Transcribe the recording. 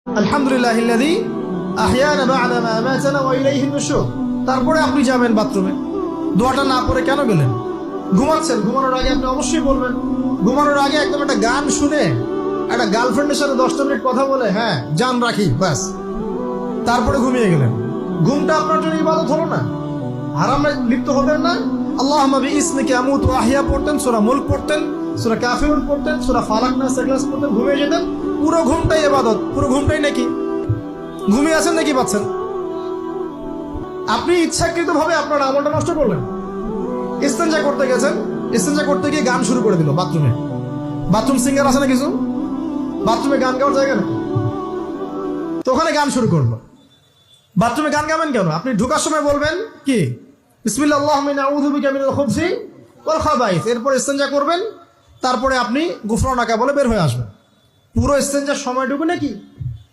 আলহামদুলিল্লাহিল্লাযী আহইয়ানা বা'দা মা আমাতানা ওয়া ইলাইহিন নুশুর। তারপরে আপনি যাবেন বাথরুমে, দোয়াটা না পড়ে কেন গেলেন? ঘুমাচ্ছেন, ঘুমানোর আগে আপনি অবশ্যই বলবেন। ঘুমানোর আগে একদম একটা গান শুনে, একটা গার্লফ্রেন্ডের সাথে 10টা মিনিট কথা বলে হ্যাঁ জান রাখি ব্যাস, তারপরে ঘুমিয়ে গেলেন। ঘুমটা আপনার জন্য ইবাদত হলো না? হারামে লিপ্ত হবেন না। আল্লাহুম্মা বিইসমিকা আমুতু ওয়া আহইয়া পড়তেন, সূরা মুলক পড়তেন, সূরা কাফিরুন পড়তেন, সূরা ফালাক নাস ইখলাস পড়তেন, ঘুমিয়ে যেতেন। পুরো ঘুমটাই ইবাদত, পুরো ঘুমটাই নাকি ঘুমিয়ে আছেন নাকি পাচ্ছেন? আপনি ইচ্ছাকৃতভাবে আপনার আমলটা নষ্ট করলেন। ইস্তেঞ্জা করতে গেছেন, ইস্তেঞ্জা করতে গিয়ে গান শুরু করে দিল বাথরুমে। বাথরুম সিঙ্গার আছে না কিছু? বাথরুমে গান গাওয়ার জায়গা নাকি? তো ওখানে গান শুরু করলো। বাথরুমে গান গাবেন কেন? আপনি ঢোকার সময় বলবেন কি বিসমিল্লাহ আল্লাহুম্মা ইন্নী আউযু বিকা মিনাল খুবসি ওয়াল খাবাইস, এরপর ইস্তেঞ্জা করবেন, তারপরে আপনি গুফরানাকা বলে বের হয়ে আসবেন। পুরো ইস্তেঞ্জার সময়টুকু নাকি